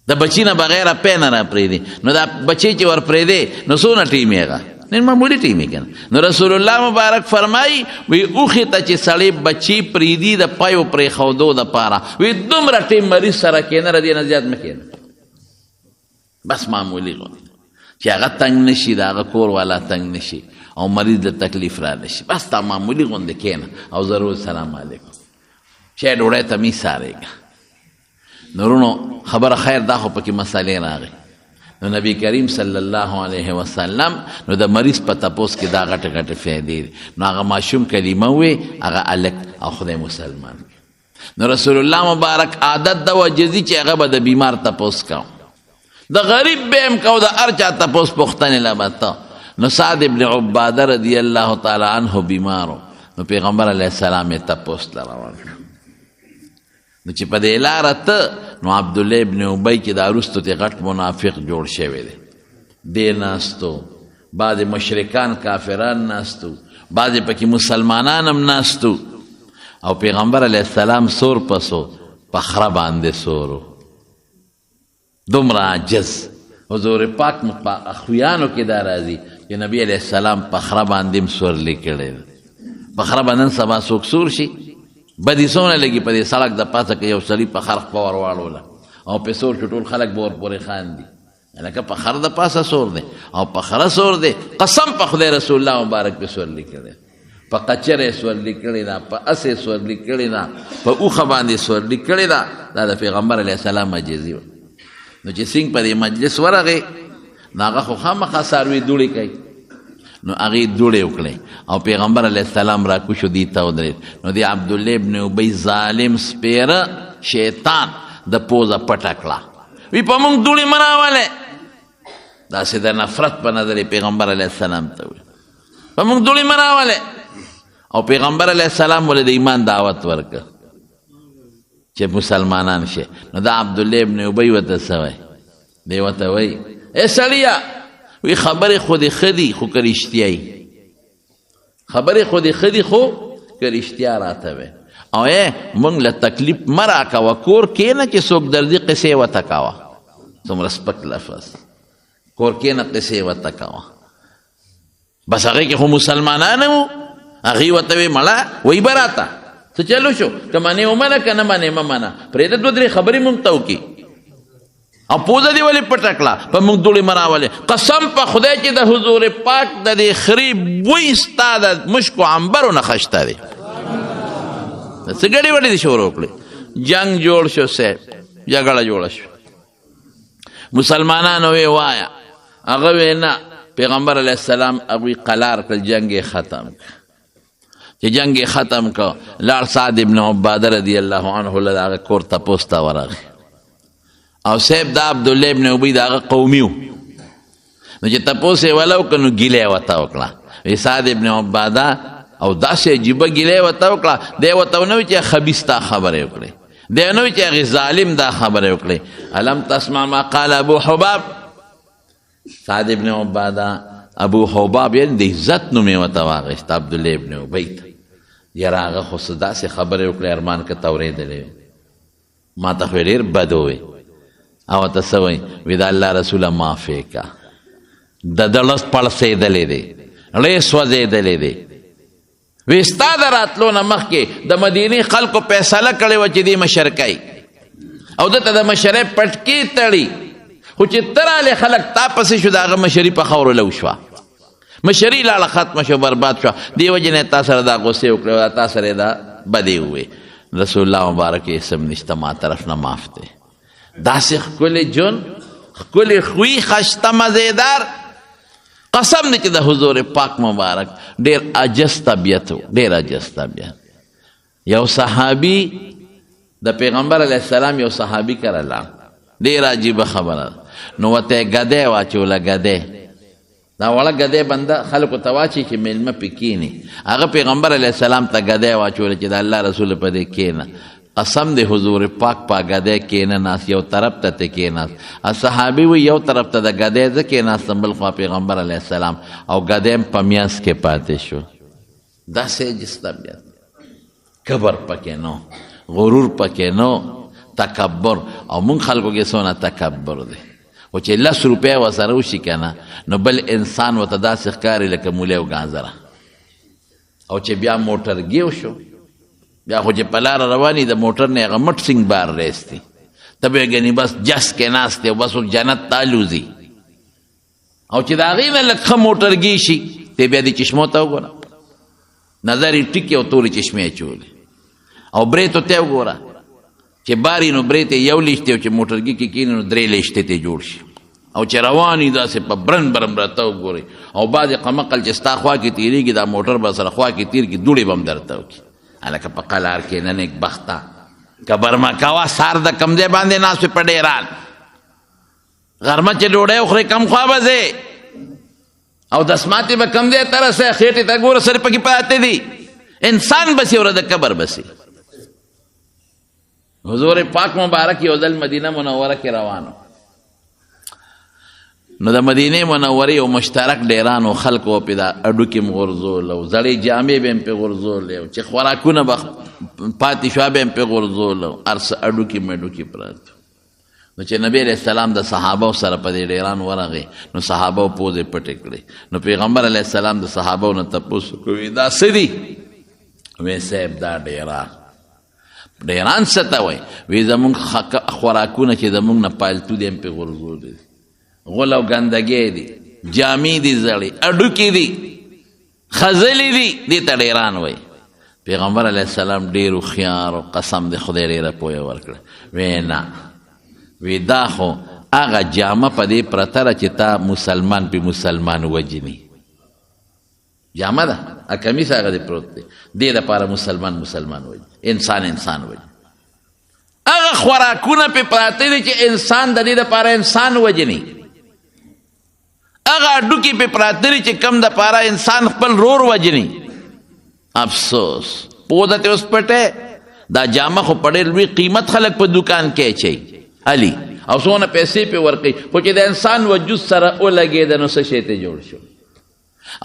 د بچي نه بغیره پی نه را پرېږدي. نو دا بچي چې ور پرېږدی نو څونه ټیم یې هغه نن معمولي ټیم یې که نه. نو رسول الله مبارک فرمایي وی اوښې ته چې سړی بچي پرېږدي د پیو پرېښودو دپاره وی دومره ټیم مریض سره کښېنه د دې نه زیات مه کښېنه بس معمولي غوندې چې هغه تنګ نه شي د هغه کور والا تنګ نه شي او مریض د تکلیف را نه شي بس تا معمولي غوندې کښېنه او ضرور سلام علیکم چای ډوډۍ ته مې سارېږه. نورونو خبره خیر دا خو پکې مسالې راغی. نو نبی کریم صلی الله علیه وسلم نو د مریض په تپوس کې دا غټه غټه فایدې دي. نو هغه ماشوم کلمه وې هغه الک او خدای مسلمان. نو رسول الله مبارک عادت ده وجزي چې هغه به د بیمار تپوس کو د غریب به هم کو د هر چا تپوس پوښتنې له به. نو سعد ابن عباده رضی الله تعالی عنه بیمارو نو پیغمبر علیه السلام یې تپوس ته روان کړ. نو چې په دې لاره ته نو عبدالله ابن ابی چې دا وروستو ته غټ منافق جوړ شوی دی دې ناستو بعضې مشرکان کافران ناستو بعضې پکې مسلمانان هم ناستو او پیغمبر علیه السلام سور پسو په خره باندې سورو دومره عجز. حضور پاک اخویانو کې دا راځي چې نبی علیه السلام په خره باندې هم سورلی کړی. په خره باندې سبا څوک سور شي بدی څومره لګي په دې سړک د پاسه کې یو سړي په خر خپه ور واړوله او په سور چې ټول خلک به ورپورې خاندي لکه په خر د پاسه سور دی او په خره سور دی. قسم په خدای رسول الله مبارک پې سورلي کړی په قچر یې سورلي کړې ده په اس یې سورلي کړې ده په اوښه باندې سورلي کړې ده. دا د پیغمبر علیه السلام عجزي وه. نو چې څنګه په دې مجلس ورغې نو هغه خو خامخا څاروي دوړې کوي نو هغې دوړې وکړې او پیغمبر علیه السلام را کوشو دي ته ودرېد. نو د عبدالله ابن ابی ظالم سپیره شیطان د پوزه پټه کړه وی په موږ دوړې مه راولې داسې د نفرت په نظر پیغمبر علیه السلام ته وی په موږ دوړې مه راولې او پیغمبر علیه السلام ولې د ایمان دعوت ورکړه چې مسلمانان شي. نو دا عبدالله ابن ابی ورته څه وایي؟ دی ورته وایي ای سړیه وی خبرې خو دې ښه دي خو که رښتیا یي، خبرې خو دې ښه دي خو که رښتیا راته وایي. او مونږ له تکلیف مه راکوه، کور کښېنه چې څوک درځي قصې ورته کوه. څومره سپک لفظ، کور کښېنه قصې ورته کوه. بس هغې کې خو مسلمانان وو، هغې ورته وی مړه وی به راته څه چلو شو، که منې ومنه که نه منې مه منه، پرېږده دوه درې خبرې مونږ ته وکړي. او پوزه دې ولې پټه کړه په موږ دوړې مه راولې. قسم په خدای چې د حضور پاک د دې خرې بوی ستا د مشکو عنبرو نه ښه شته دی. څه ګډې وډې دې شروع کړې، جنګ جوړ شو، صاحب جګړه جوړه شو. مسلمانانو وی وایه، هغه وی نه، پیغمبر علیه السلام هغوی قلار کړل، جنګ یې ختم کړ. چې جنګ یې ختم کړ لاړ سعد ابن عباده رضی الله عنه له هغه کور تپوس ته ورغی. او صاحب دا عبدالله ابن ابی د هغه قومي و. نو چې تپوس یې وله وکړه نو ګیله یې ورته وکړه. وی سعد ابن عباده او داسې عجیبه ګیله یې ورته وکړه، دی ورته ونه وي چې خبیث تا خبرې وکړې، دی ونه وي چې هغې ظالم دا خبرې وکړې. الم تسمع ما قال ابو حباب، سعد ابن عباده ابو حباب یعنې د عزت نوم یې ورته واخېست عبدالله ابن ابی ته. یاره هغه خو څه داسې خبرې وکړې ارمان که ته اورېدلی ما ته خو یې ډېر بد ووی. او ورته څه وایي؟ وی د الله رسوله معافې که، د ده لس پړسېدلی دی، ړې سوځېدلی دی. وی ستا د راتلو نه مخکې د مدینې خلکو فیصله کړې وه چې دې مشر کوي او دته د مشرۍ پټکې تړي، خو چې ته رالې خلک تا پسې شو د هغه مشري په خاورو لو شوه، مشري لاړه ختمه شو، برباد شوه. دې وجې نه تا سره دا غصې وکړې او تا سره دا بدې ووې. رسول الله مبارک اسم نشته ما طرف نه معاف دی. داسې ښکلی جون، ښکلی خوی، خشته مزېدار، قسم دی چې د حضور پاک مبارک ډېر عجز طبیعت و، ډېر عجز طبیعت. یو صحابي د پیغمبر علیه السلام یو صحابي کره لاړ، ډېر عجیبه خبره ده. نو ورته یې ګدی واچوله، ګدی دا وړه ګدی بنده خلکو ته واچي چې میلمه پې کښېني. هغه پیغمبر علیه السلام ته ګدی واچوله چې د الله رسول په دې کښېنه. قسم دی حضور پاک پا ګدی کښېنه ناست، یو طرف ته ته کښېناست. صحابي وی یو طرف ته د ګدی زه کښېناستم، بل خوا پیغمبر علیه السلام، او ګدی هم په میانځ کې پاتې شو. داسې عجز طبیعت، کبر پکې نو، غرور پکې نو، تکبر. او مونږ خلکو کې څونه تکبر دی، خو چې 10 روپۍ ورسره وشي که نه نو بل انسان ورته داسې ښکاري لکه مولی او ګانزره. او چې بیا موټرګي وشو، بیا خو چې په لاره رواني د موټر نه هغه مټ سنګبار ریستی، ته به یې ګنې بس جس کې ناست دی او بس جنت ته الوځي. او چې د هغې نه لږ ښه موټرګي شي ته بیا دې چشمو ته وګوره، نظر یې ټیکې او تورې چشمې اچولې. او بریتو ته وګوره چې باري نو برې ته یو لیشتې او چې موټرګي کې کښېني نو 3 لیشتې ته جوړ شي. او چې روان وي داسې په برن برن راته وګورئ. او بعضې قمقل چې ستا خوا کې تېرېږي دا موټر به سره خوا کې تېر کړي، دوړې به هم درته وکړي. هلکه په قلار کې نه نیک بخته که برمه کوه سار د کم ځای باندې ناست وي په ډېران، غرمه چې ډوډۍ وخورې کم خوا به ځې او دسماتې به کم ځای ته رسې، خېټې ته ګوره سر پکې پاتې دي. انسان بسې وره د قبر بسې. حضور پاک مبارک یو ځل مدینه منوره کې روانو، نو د مدینې منورې یو مشترک ډیرانو خلکو پې دا اډوکې م غورځول او زړې جامې به م پې غورځولې او چې خوراکونه به پاتې شوه به م پې غورځول او هر څه اډوکې مډوکې پراته. نو چې نبی علیه السلام د صحابو سره په دې ډیران ورغی نو صحابو پوزې پټې کړې. نو پیغمبر علیه السلام د صحابو نه تپوس کوي دا څه دي؟ وی صاحب دا ډیران څه ته وایي؟ وی زمونږ خوراکونه چې زمونږ نه پالتو دي م پې غورځولې، غول او ګندګۍ دي، جامې دي زړې، اډوکې دي، خځلې دي، دې ته ډیران وایي. پیغمبر علیه السلام ډېر هوښیار او قسم د خدای ډېره پوهه ورکړه. وی نه، وی دا خو هغه جامه په دې پرته ده چې تا مسلمان پې مسلمان وجني. جامه ده، کمیس هغه دې پروت دی، دې دپاره مسلمان وجني، انسان وجني. هغه خوراکونه پې پراته دي چې انسان د دې دپاره انسان وجني. هغه اډوکې پې پراته دي چې کم دپاره انسان خپل رور وجني. افسوس پوده ته اوس پټه دا جامه خو په ډېر لوی قیمت خلک په دکان کې اچوي علي او څونه پیسې پې ورکوي خو چې د انسان وجود سره ولګېده نو څه شی ته جوړ شو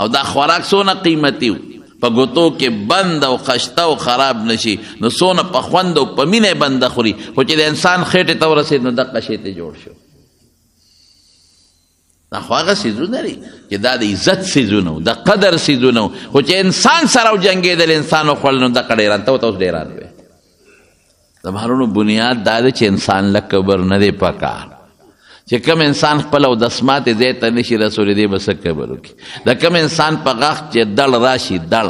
او دا خوراک څونه قیمتي و په ګوتو کې بند او خشته او خراب نشي نو څونه په خوند او په مینه بنده خوري خو چې د انسان خېټې ته ورسېد نو دغه شی ته جوړ شو دا خو هغه څیزونه دي چې دا د عزت څیزونه و د قدر څیزونه و خو چې انسان سره وجنګېدل انسان وخوړل نو دغه ډېران ته ورته اوس ډېران وی د مهرونو بنیاد دا دی چې انسان له کبر نه دی پکار چې کم انسان خپل او دسماتې ځای ته نشي رسولی دی به څه کبر وکړي د کم انسان په غاښ چې دړ راشي دړ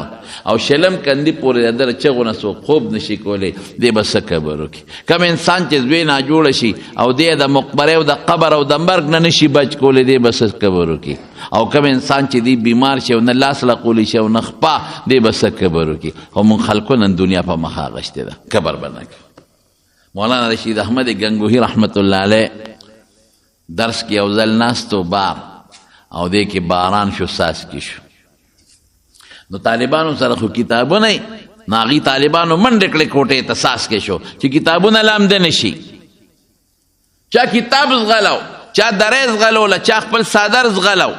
او شلم کندي پورې د ده چغو نه څوک خوب نشي کولی دی به څه کبر وکړي کم انسان چې زوی ناجوړه شي او دی د مقبرې او د قبر او د مرګ نه نشي بچ کولی دی به څه کبر وکړي او کم انسان چې دی بیمار شي او نه لاس لقولی شي او نه خپه دی به څه کبر وکړي خو مونږ خلکو نن دنیا په مخ اغشتې ده کبر به نه کوي مولانا رشید احمد گنگوهی رحمت الله علیه درس کې یو ځل ناستو بار او دې کې باران شو څاڅکي شو نو طالبانو سره خو کتابونه نو هغې طالبانو منډې کړې کوټې ته څاڅکي شو چې کتابونه لامده نه شي چا کتاب زغلو چا درې زغلوله چا خپل څادر زغلو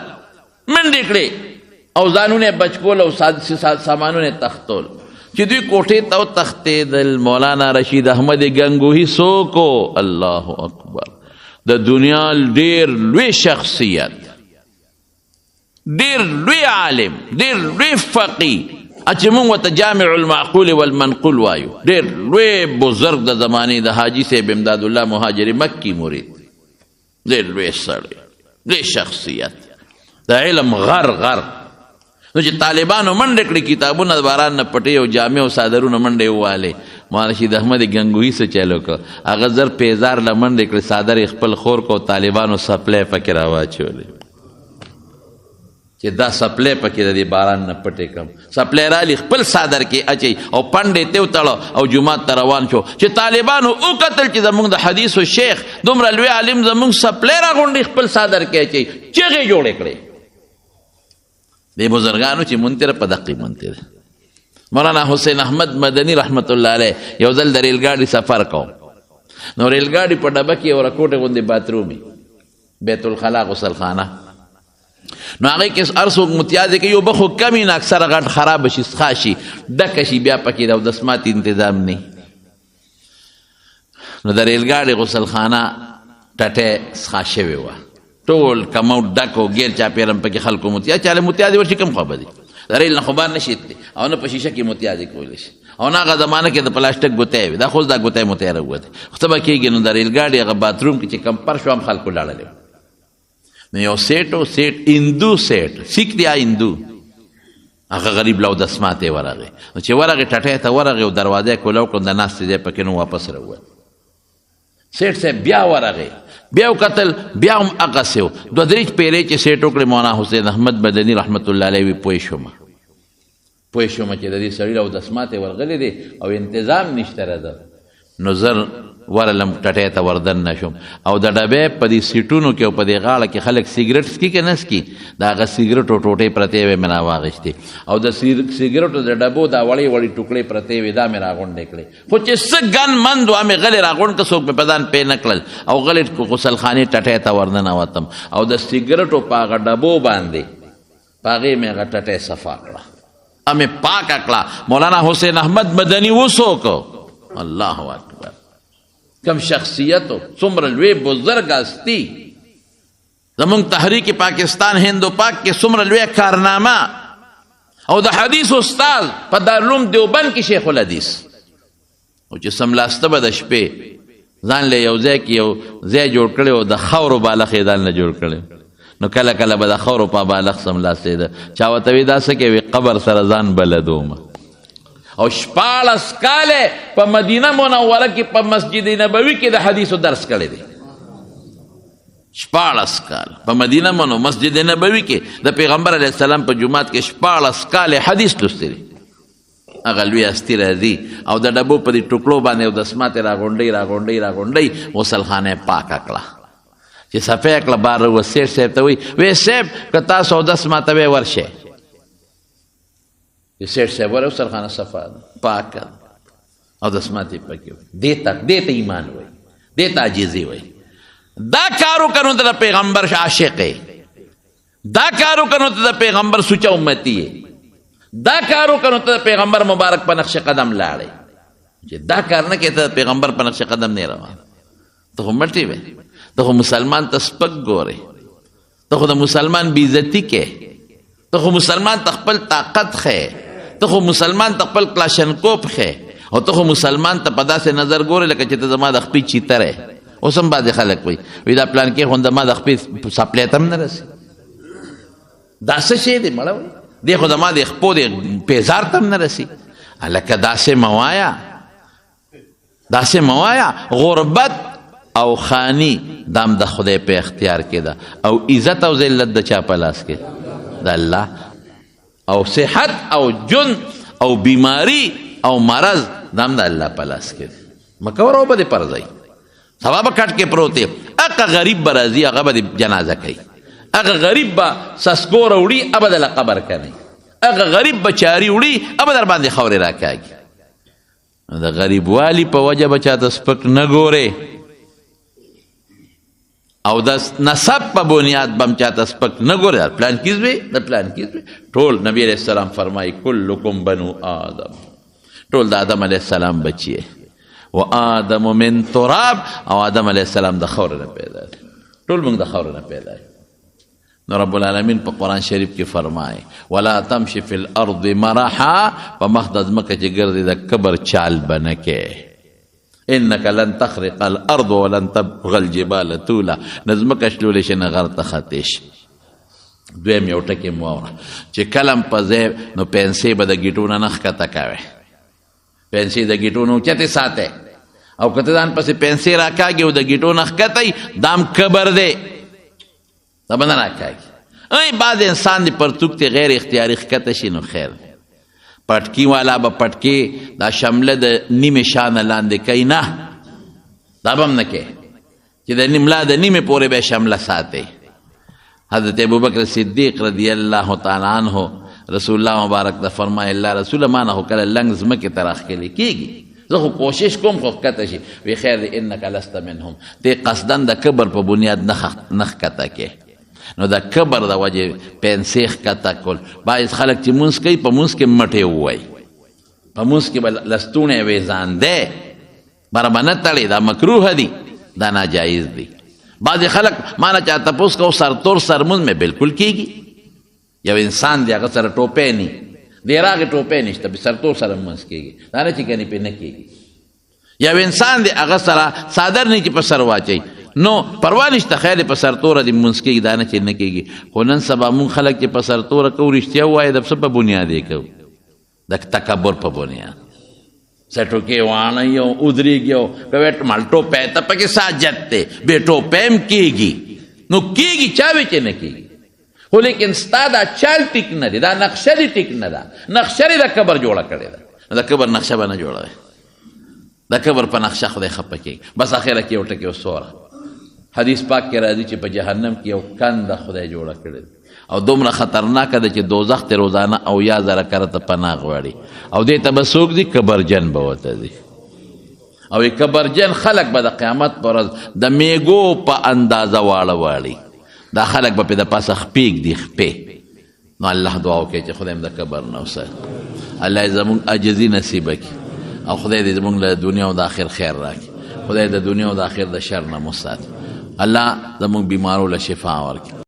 منډې کړې او ځانونه بچ کول او سامانونه تختول چې دوی کوټې ته وتښتېدل مولانا رشید احمد گنگوهی څوک الله اکبر د دنیا ډېر لوی شخصیت ډېر لوی عالم ډېر لوی فقی چې موږ ورته جامع المعقول والمنقول وایو ډېر لوی بزرګ د زمانې د حاجي صاحب امداد الله مهاجر مکی مرید ډېر لوی سړی لوی شخصیت د علم غر نو چې طالبانو منډې کړې کتابونه د باران نه پټې او جامې او څادرونه منډې ووالې مولانا رشید احمد گنگوهی څه چلو کړه هغه زر پیزار له منډې کړې څادر یې خپل خور کو طالبانو سپلی پکې راواچولې چې دا سپلی پکې د دې باران نه پټې کړم سپلی رالي خپل څادر کې اچوي او پنډې ته وتړه او جومات ته روان شو چې طالبانو وکتل چې زموږ د حدیثو شیخ دومره لوی عالم زموږ سپلی راغونډي خپل څادر کې اچوي چغې جوړې کړې دی بزرگانو چې منتر په دقیق منتر مولانا حسین احمد مدنی رحمت الله علیه یو ځل د ریل ګاډي سفر کوم نو ریل ګاډي په ډبه کې یو راکوټه غوندې باترومي بیت الخلا غسل خانه نو هغې کې هر څوک متیازې کوي یو به خو کم نه اکثره غټ خراب شي څښا شي ډکه شي بیا پکې د اودسمات انتظام نه نو د ریل ګاډي غسل خانه ټټې څښا شوې وه ټول کمو ډک او ګیر چاپېره پکې خلکو متیاز چاله متیازې ورشي کم خوا به دي د ریل نه خو بار نشي تللی او نه په شیشه کې متیازې کولی شي او نه هغه زمانه کې د پلاسټک ګوتۍ وي دا خو اوس دا ګوتۍ موتۍ راووتې خو څه به کېږي نو د ریل ګاډي هغه باتروم کې چې کمپر شو هم خلکو لاړلی نو یو سیټ هندو سیټ سیک دی هندو هغه غریب له اودسمات یې ورغی نو چې ورغی ټټۍ ته ورغی او دروازه یې کولاو کړو د ناستې ځای پکې نو واپس راووت سیټ صاحب بیا ورغی بیا وکتل بیا هم هغسې و دوه درې پیرې چې سیټ وکړې مولانا حسین احمد مدني رحمت الله علیه وي پوه شومه چې د دې سړي له اودسمات یې ورغلی دی او انتظام نشته رده نو زر ورلم ټټۍ ته وردن نه شوم او د ډبې په دې سیټونو کې او په دې غاړه کې خلک سیګرټ څکي که نه څکي د هغه سیګرټو ټوټې پرتې وې مې راواغېستې او د سیګرټو د ډبو دا وړې وړې ټوکړې پرتې وې دا مې راغونډې کړې خو چې څه ګن مند وه مې غلې راغونډ که څوک مې په ځان پې نه کړل او غلې غسلخانې ټټۍ ته ورننوتم او د سیګرټو په هغه ډبو باندې په هغې مې هغه ټټۍ صفا کړه مې پاکه کړه مولانا حسین احمد مدني وڅوک الله اکبر کم شخصیتو څومره لوی بزرګ هستی زمونږ تحریک پاکستان هند و پاک کې څومره لوی کارنامه او د حدیث استاد په دارالعلوم دیوبند کې شیخ الحدیث او چې سملاسته به د شپې ځان له یو ځای کې یو ځای جوړ کړی او د خاورو بالښ یې ځان له جوړ کړی نو کله کله به د خاورو په بالښ سملاستېده چا ورته وي دا څه کوي قبر سره ځان بلدومه او 14 کاله په مدینه منوره کې په مسجد نبوي کې د حدیثو درس کړی دی 14 کال په مدینه منو مسجد نبوي کې د پیغمبر علیه السلام په جومات کې 14 کال حدیث لوستی دی هغه لوی هستي راځي او د ډبو په دې ټوکړو باندې اودسمات یې راغونډۍ غسلخانه یې پاکه کړه چې صفی کړه بار وسیټ صاحب ته وایي وی صاحب که تاسو اودس ماته ورشئ چې سیټ صاحب وره سرخانه صفا ده پاکه او د سماتې پکې دې ته ایمان وایي دې ته عاجزي وایي دا کارو کنو ته د پیغمبر عاشق دا کارو کنو ته د پیغمبر سوچا امتی دا کارو کنو ته د پیغمبر مبارک په نقش قدم لاړې چې دا کار نه کوې ته د پیغمبر په نقش قدم نه روان ته خو مټې وې ته خو مسلمان ته سپک ګورې ته خو د مسلمان بې عزتي کې ته خو مسلمان ته خپل طاقت ښې ته خو مسلمان ته خپل کلاشنکوپ ښې او ته خو مسلمان ته په داسې نظر ګورې لکه چې ته زما د خپې چیتر یې اوس هم بعضې خلک وایي دا پلان کې خو زما د خپې سپلی ته هم نه رسي دا څه شی دی مړه وایي دی خو زما د خپو د پیزار ته هم نه رسي هلکه داسې مه وایه داسې مه وایه غربت او خانی دام د خدای په اختیار کې ده او عزت او ذلت د چا په لاس کې د الله او صحت او جن او بیماری او مرض دام د الله په لاس کې ده مکور او به دې پرځئ سبا به کټ کې پروت دی هغه غریب به راځي هغه به د جنازه کوي هغه غریب به سسکو راوړي هغه به دله قبر کوي هغه غریب به چاري وړي هغه به در باندې خاورې راکاږي د غریبوالي په وجه به چاته سپک نه ګورې او د نسب په بنیاد به هم چاته سپک نه ګورې د پلان کیز وی د پلان کیز وی ټول نبی علیه السلام فرمایي کلکم بنو آدم ټول د آدم علیه السلام بچی و آدم من تراب او آدم علیه السلام د خاورې نه پیدا ټول موږ د خاورې نه پیدا نو رب العالمین په قرآن شریف کې فرمایي ولا تمشي فی الارض مرحا په مخ د ځمکه چې ګرځې د کبر چال به نه کې انک لن تخرق الارض ولن تبغ الجبال طولا نه ځمکه شلولی شي نه غر ته خطی شي دویم یو ټکې مو واوره چې کلم په ځای نو پنسې به د ګیټو نه ښکته کوې پنسې د ګیټو نه اوچتې ساتې او که ته ځان پسې پنسې راکاږي او د ګیټو نه ښکتی دام کبر دی دا به نه راکاږي بعض انسان د پرتوک ته غیر اختیاري ښکته شي نو خیر پټکي والا به پټکي دا شمله د نیمې شانه لاندې کوي نه دا به هم نه کوي چې د ملا د نیمې پورې به شمله ساتي حضرت ابوبکر صدیق رضی الله تعالی عنه رسول الله مبارک ته فرمایي الله رسوله ما نه خو کله لنګ ځمکې ته راښکلې کېږي زه خو کوشش کوم خو ښکته شي وی خیر دی انک لست منهم تی قصدن د کبر په بنیاد نه ښکته کې نو د کبر د وجې پنسې ښکته کول بعض خلک چې مونځ کوي په مونځ کې مټې ووایي په مونځ کې به لستوڼی ویزان دی بره به نه تړي دا مکروه دي دا ناجایز دي بعضې خلک ما نه چا تپوس کو سرتور سرمونځ مې بلکل کېږي یو انسان دی هغه سره ټوپی نی دی راغې ټوپی نشته به سرتور سره مونځ کېږي دا نه چې کنې پې نه کېږي یو انسان دی هغه سره څادر نه چې په سر واچوي نو پروا نشته خیر په سرتوره دې مونځ کېږي دا نه چې نه کېږي خو نن سبا مونږ خلک چې په سرتوره کوو رښتیا ووایه د څه په بنیاد یې کوو د تکبر په بنیاد سټوکې واڼئ او ودرېږي او کوې مال ټوپی ته پکې ساجت دی بې ټوپی هم کېږي نو کېږي چا وی چې نه کېږي خو لیکن ستا دا چال ټیک نه دی دا نقشه دې ټیک نه ده نقشه دې د کبر جوړه کړې ده د کبر نقشه به نه جوړوي د کبر په نقشه خدای خفه کېږي بس اخره کې یو ټکې وسوره حدیث پاک کې راځي چې په جهنم کې یو کنده خدای جوړه کړې او دومره خطرناکه ده چې دوزخ ته روزانه او یا زره کرته پناه غواړي او دې ته به څوک دي کبرجن به ورته دي او کبرجن خلک به د قیامت په ورځ د میږو په اندازه واړه واړي دا خلک به پې د پاسه خپېږ دي خپې نو الله دعا وکړي چې خدای هم د کبر نه وساتي الله یې زموږ عاجزي نصیبه کړي او خدای دې زموږ له دنیا او د آخر خیر راکړي خدای د دنیا او د آخر د شر نه مو ساتي الله زموږ بیمارو له شفا ورکړي